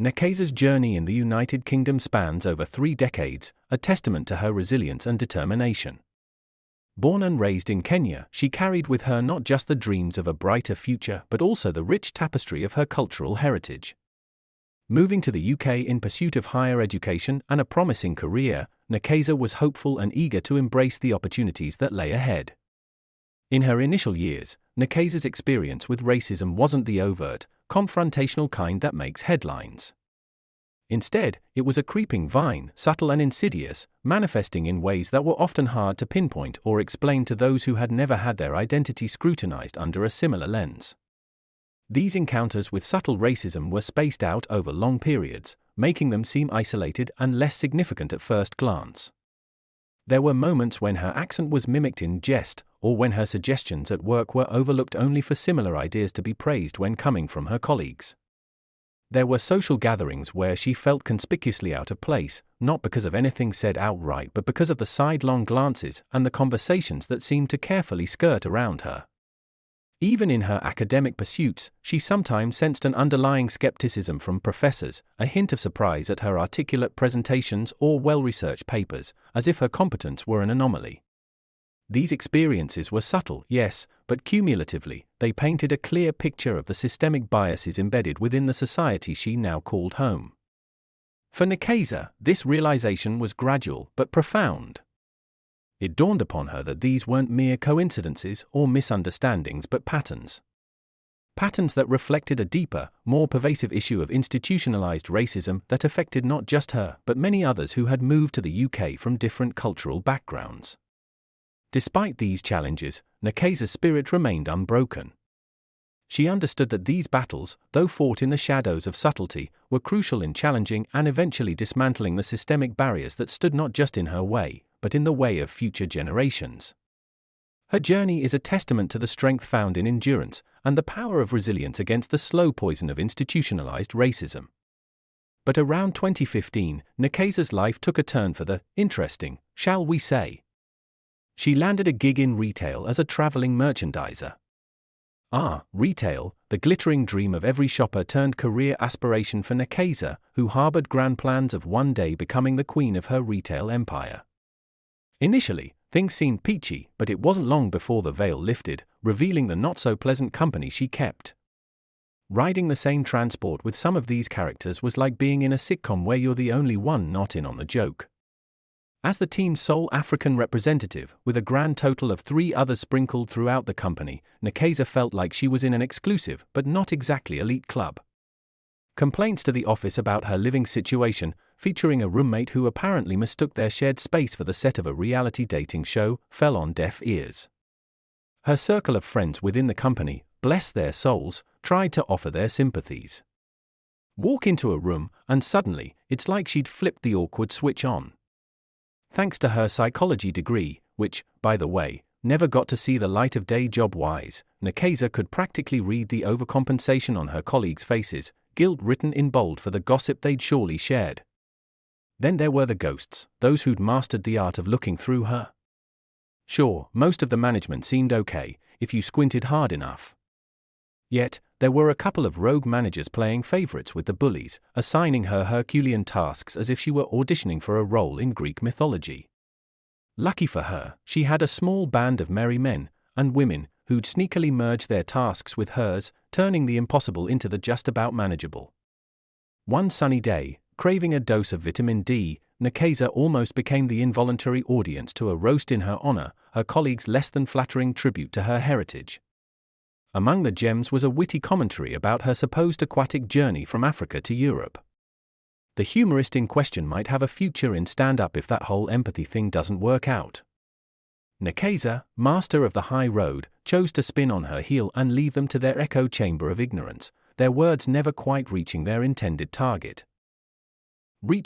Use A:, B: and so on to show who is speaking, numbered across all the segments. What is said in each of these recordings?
A: Nekesa's journey in the United Kingdom spans over 3 decades, a testament to her resilience and determination. Born and raised in Kenya, she carried with her not just the dreams of a brighter future but also the rich tapestry of her cultural heritage. Moving to the UK in pursuit of higher education and a promising career, Nekesa was hopeful and eager to embrace the opportunities that lay ahead. In her initial years, Nekesa's experience with racism wasn't the overt, confrontational kind that makes headlines. Instead, it was a creeping vine, subtle and insidious, manifesting in ways that were often hard to pinpoint or explain to those who had never had their identity scrutinized under a similar lens. These encounters with subtle racism were spaced out over long periods, making them seem isolated and less significant at first glance. There were moments when her accent was mimicked in jest, or when her suggestions at work were overlooked only for similar ideas to be praised when coming from her colleagues. There were social gatherings where she felt conspicuously out of place, not because of anything said outright but because of the sidelong glances and the conversations that seemed to carefully skirt around her. Even in her academic pursuits, she sometimes sensed an underlying skepticism from professors, a hint of surprise at her articulate presentations or well-researched papers, as if her competence were an anomaly. These experiences were subtle, yes, but cumulatively, they painted a clear picture of the systemic biases embedded within the society she now called home. For Nekesa, this realization was gradual but profound. It dawned upon her that these weren't mere coincidences or misunderstandings but patterns. Patterns that reflected a deeper, more pervasive issue of institutionalized racism that affected not just her but many others who had moved to the UK from different cultural backgrounds. Despite these challenges, Nekesa's spirit remained unbroken. She understood that these battles, though fought in the shadows of subtlety, were crucial in challenging and eventually dismantling the systemic barriers that stood not just in her way, but in the way of future generations. Her journey is a testament to the strength found in endurance and the power of resilience against the slow poison of institutionalized racism. But around 2015, Nekesa's life took a turn for the interesting, shall we say. She landed a gig in retail as a traveling merchandiser. Retail, the glittering dream of every shopper turned career aspiration for Nekesa, who harbored grand plans of one day becoming the queen of her retail empire. Initially, things seemed peachy, but it wasn't long before the veil lifted, revealing the not-so-pleasant company she kept. Riding the same transport with some of these characters was like being in a sitcom where you're the only one not in on the joke. As the team's sole African representative, with a grand total of 3 others sprinkled throughout the company, Nekesa felt like she was in an exclusive but not exactly elite club. Complaints to the office about her living situation, featuring a roommate who apparently mistook their shared space for the set of a reality dating show, fell on deaf ears. Her circle of friends within the company, bless their souls, tried to offer their sympathies. Walk into a room, and suddenly, it's like she'd flipped the awkward switch on. Thanks to her psychology degree, which, by the way, never got to see the light of day job-wise, Nekesa could practically read the overcompensation on her colleagues' faces, guilt written in bold for the gossip they'd surely shared. Then there were the ghosts, those who'd mastered the art of looking through her. Sure, most of the management seemed okay, if you squinted hard enough. Yet, there were a couple of rogue managers playing favorites with the bullies, assigning her Herculean tasks as if she were auditioning for a role in Greek mythology. Lucky for her, she had a small band of merry men and women who'd sneakily merge their tasks with hers, turning the impossible into the just about manageable. One sunny day, craving a dose of vitamin D, Nekesa almost became the involuntary audience to a roast in her honor, her colleagues' less than flattering tribute to her heritage. Among the gems was a witty commentary about her supposed aquatic journey from Africa to Europe. The humorist in question might have a future in stand-up if that whole empathy thing doesn't work out. Nekesa, master of the high road, chose to spin on her heel and leave them to their echo chamber of ignorance, their words never quite reaching their intended target. In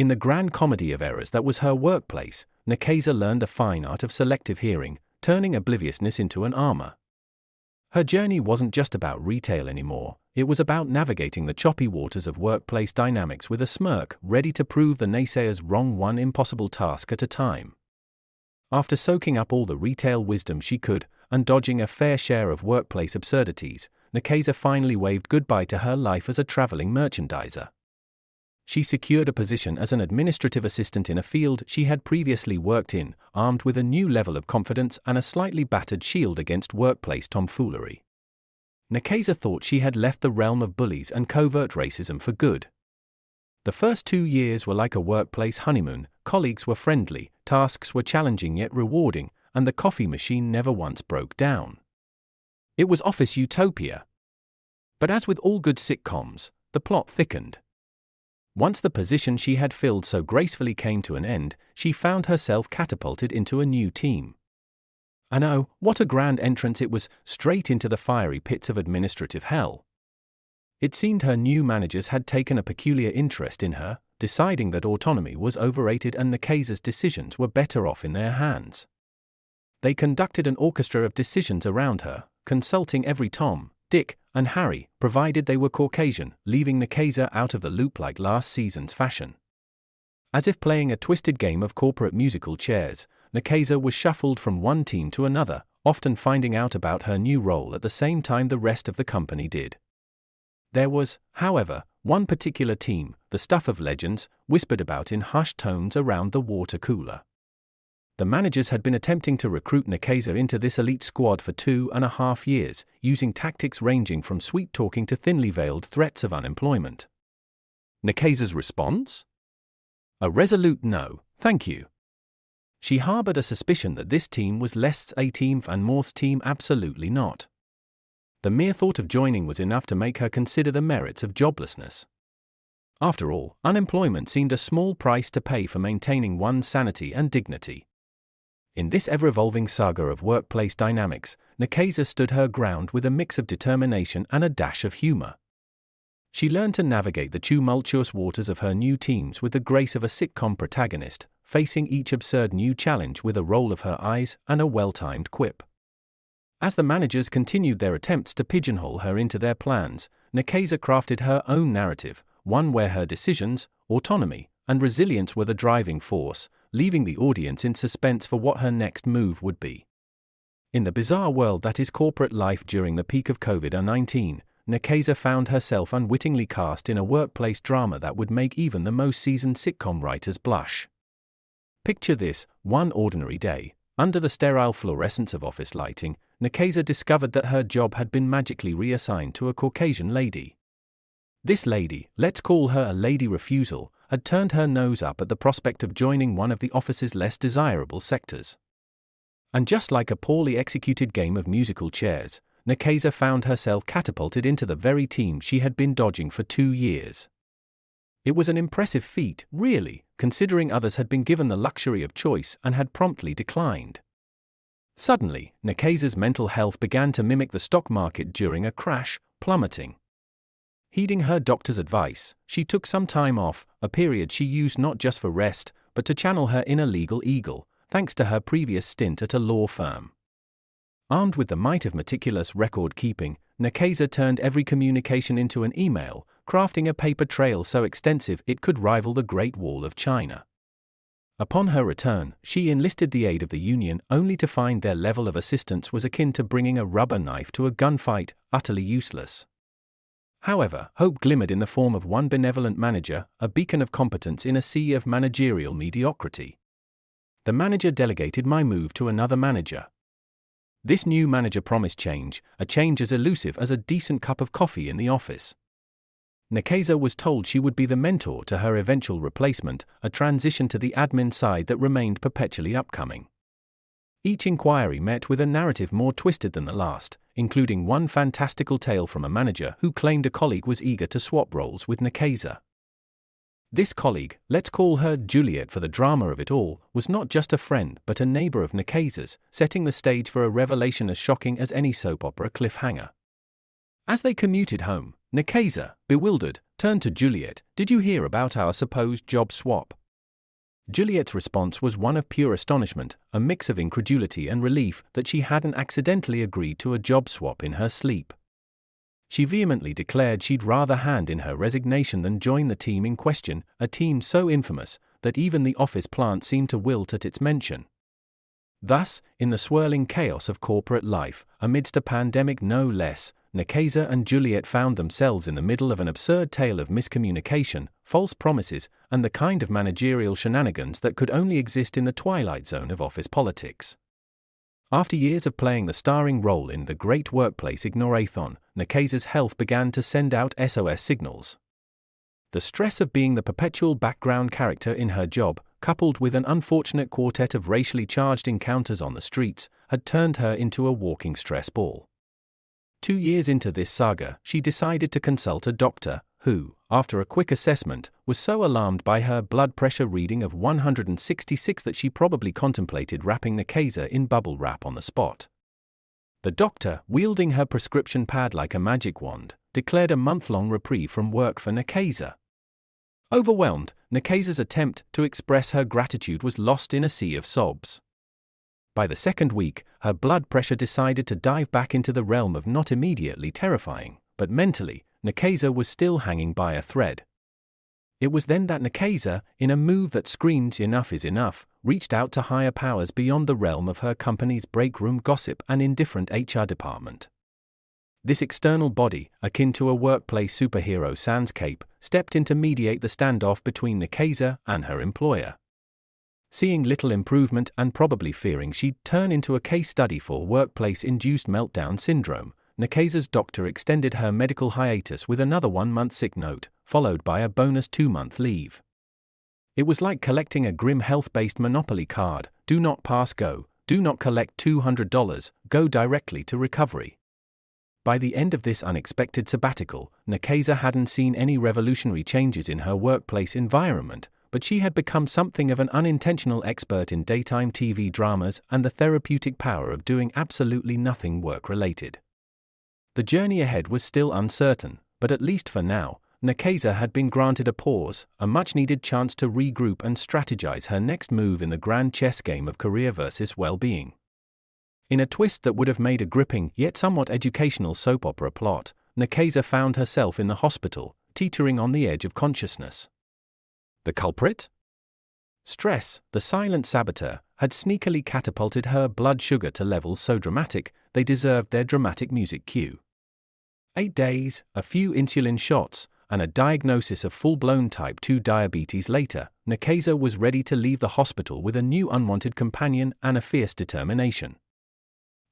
A: the grand comedy of errors that was her workplace, Nekesa learned the fine art of selective hearing, turning obliviousness into an armor. Her journey wasn't just about retail anymore, it was about navigating the choppy waters of workplace dynamics with a smirk, ready to prove the naysayers wrong one impossible task at a time. After soaking up all the retail wisdom she could, and dodging a fair share of workplace absurdities, Nekesa finally waved goodbye to her life as a traveling merchandiser. She secured a position as an administrative assistant in a field she had previously worked in, armed with a new level of confidence and a slightly battered shield against workplace tomfoolery. Nekesa thought she had left the realm of bullies and covert racism for good. The first 2 years were like a workplace honeymoon. Colleagues were friendly, tasks were challenging yet rewarding, and the coffee machine never once broke down. It was office utopia. But as with all good sitcoms, the plot thickened. Once the position she had filled so gracefully came to an end, she found herself catapulted into a new team. And oh, what a grand entrance it was, straight into the fiery pits of administrative hell. It seemed her new managers had taken a peculiar interest in her, deciding that autonomy was overrated and Nekesa's decisions were better off in their hands. They conducted an orchestra of decisions around her, consulting every Tom, Dick, and Harry, provided they were Caucasian, leaving Nekesa out of the loop like last season's fashion. As if playing a twisted game of corporate musical chairs, Nekesa was shuffled from one team to another, often finding out about her new role at the same time the rest of the company did. There was, however, one particular team, the stuff of legends, whispered about in hushed tones around the water cooler. The managers had been attempting to recruit Nekesa into this elite squad for 2.5 years, using tactics ranging from sweet-talking to thinly veiled threats of unemployment. Nekesa's response? A resolute no, thank you. She harbored a suspicion that this team was less a team and more's team absolutely not. The mere thought of joining was enough to make her consider the merits of joblessness. After all, unemployment seemed a small price to pay for maintaining one's sanity and dignity. In this ever-evolving saga of workplace dynamics, Nekesa stood her ground with a mix of determination and a dash of humor. She learned to navigate the tumultuous waters of her new teams with the grace of a sitcom protagonist, facing each absurd new challenge with a roll of her eyes and a well-timed quip. As the managers continued their attempts to pigeonhole her into their plans, Nekesa crafted her own narrative, one where her decisions, autonomy, and resilience were the driving force, leaving the audience in suspense for what her next move would be. In the bizarre world that is corporate life during the peak of COVID-19, Nekesa found herself unwittingly cast in a workplace drama that would make even the most seasoned sitcom writers blush. Picture this: one ordinary day, under the sterile fluorescence of office lighting, Nekesa discovered that her job had been magically reassigned to a Caucasian lady. This lady, let's call her a lady refusal, had turned her nose up at the prospect of joining one of the office's less desirable sectors. And just like a poorly executed game of musical chairs, Nekesa found herself catapulted into the very team she had been dodging for 2 years. It was an impressive feat, really, considering others had been given the luxury of choice and had promptly declined. Suddenly, Nekesa's mental health began to mimic the stock market during a crash, plummeting. Heeding her doctor's advice, she took some time off, a period she used not just for rest, but to channel her inner legal eagle, thanks to her previous stint at a law firm. Armed with the might of meticulous record-keeping, Nekesa turned every communication into an email, crafting a paper trail so extensive it could rival the Great Wall of China. Upon her return, she enlisted the aid of the union only to find their level of assistance was akin to bringing a rubber knife to a gunfight, utterly useless. However, hope glimmered in the form of one benevolent manager, a beacon of competence in a sea of managerial mediocrity. The manager delegated my move to another manager. This new manager promised change, a change as elusive as a decent cup of coffee in the office. Nekesa was told she would be the mentor to her eventual replacement, a transition to the admin side that remained perpetually upcoming. Each inquiry met with a narrative more twisted than the last, including one fantastical tale from a manager who claimed a colleague was eager to swap roles with Nekesa. This colleague, let's call her Juliet for the drama of it all, was not just a friend but a neighbor of Nekesa's, setting the stage for a revelation as shocking as any soap opera cliffhanger. As they commuted home, Nekesa, bewildered, turned to Juliet. "Did you hear about our supposed job swap?" Juliet's response was one of pure astonishment, a mix of incredulity and relief that she hadn't accidentally agreed to a job swap in her sleep. She vehemently declared she'd rather hand in her resignation than join the team in question, a team so infamous that even the office plant seemed to wilt at its mention. Thus, in the swirling chaos of corporate life, amidst a pandemic no less, Nekesa and Juliet found themselves in the middle of an absurd tale of miscommunication, false promises, and the kind of managerial shenanigans that could only exist in the twilight zone of office politics. After years of playing the starring role in the Great Workplace Ignorathon, Nekesa's health began to send out SOS signals. The stress of being the perpetual background character in her job, coupled with an unfortunate quartet of racially charged encounters on the streets, had turned her into a walking stress ball. 2 years into this saga, she decided to consult a doctor, who, after a quick assessment, was so alarmed by her blood pressure reading of 166 that she probably contemplated wrapping Nekesa in bubble wrap on the spot. The doctor, wielding her prescription pad like a magic wand, declared a month-long reprieve from work for Nekesa. Overwhelmed, Nekesa's attempt to express her gratitude was lost in a sea of sobs. By the second week, her blood pressure decided to dive back into the realm of not immediately terrifying, but mentally, Nekesa was still hanging by a thread. It was then that Nekesa, in a move that screamed "enough is enough," reached out to higher powers beyond the realm of her company's break-room gossip and indifferent HR department. This external body, akin to a workplace superhero sans cape, stepped in to mediate the standoff between Nekesa and her employer. Seeing little improvement and probably fearing she'd turn into a case study for workplace-induced meltdown syndrome, Nekesa's doctor extended her medical hiatus with another 1-month sick note, followed by a bonus 2-month leave. It was like collecting a grim health-based Monopoly card: do not pass go, do not collect $200, go directly to recovery. By the end of this unexpected sabbatical, Nekesa hadn't seen any revolutionary changes in her workplace environment, but she had become something of an unintentional expert in daytime TV dramas and the therapeutic power of doing absolutely nothing work-related. The journey ahead was still uncertain, but at least for now, Nekesa had been granted a pause, a much-needed chance to regroup and strategize her next move in the grand chess game of career versus well-being. In a twist that would have made a gripping yet somewhat educational soap opera plot, Nekesa found herself in the hospital, teetering on the edge of consciousness. The culprit? Stress, the silent saboteur, had sneakily catapulted her blood sugar to levels so dramatic they deserved their dramatic music cue. 8 days, a few insulin shots, and a diagnosis of full-blown type 2 diabetes later, Nekesa was ready to leave the hospital with a new unwanted companion and a fierce determination.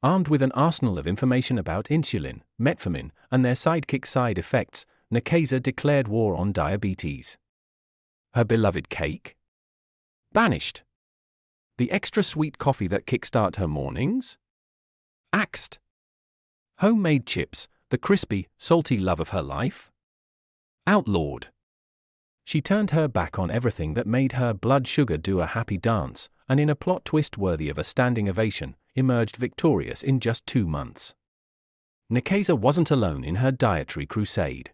A: Armed with an arsenal of information about insulin, metformin, and their sidekick side effects, Nekesa declared war on diabetes. Her beloved cake? Banished. The extra sweet coffee that kickstart her mornings? Axed. Homemade chips, the crispy, salty love of her life? Outlawed. She turned her back on everything that made her blood sugar do a happy dance, and in a plot twist worthy of a standing ovation, emerged victorious in just 2 months. Nekesa wasn't alone in her dietary crusade.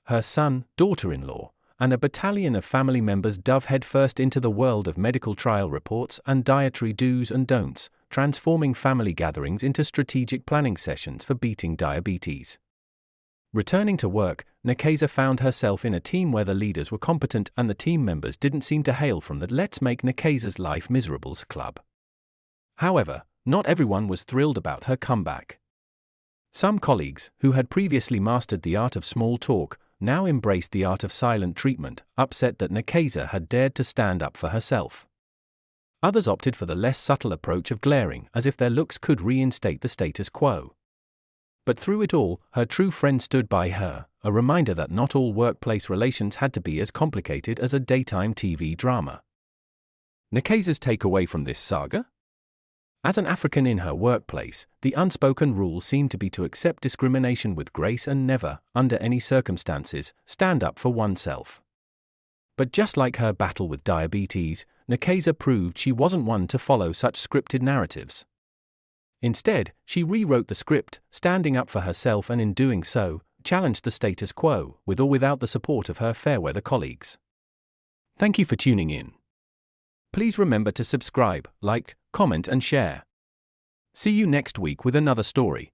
A: Her son, daughter-in-law, and a battalion of family members dove headfirst into the world of medical trial reports and dietary do's and don'ts, transforming family gatherings into strategic planning sessions for beating diabetes. Returning to work, Nekesa found herself in a team where the leaders were competent and the team members didn't seem to hail from the "let's make Nekesa's life miserable" club. However, not everyone was thrilled about her comeback. Some colleagues, who had previously mastered the art of small talk, now embraced the art of silent treatment, upset that Nekesa had dared to stand up for herself. Others opted for the less subtle approach of glaring as if their looks could reinstate the status quo. But through it all, her true friend stood by her, a reminder that not all workplace relations had to be as complicated as a daytime TV drama. Nekesa's takeaway from this saga? As an African in her workplace, the unspoken rule seemed to be to accept discrimination with grace and never, under any circumstances, stand up for oneself. But just like her battle with diabetes, Nekesa proved she wasn't one to follow such scripted narratives. Instead, she rewrote the script, standing up for herself, and in doing so, challenged the status quo, with or without the support of her fair-weather colleagues. Thank you for tuning in. Please remember to subscribe, like, comment and share. See you next week with another story.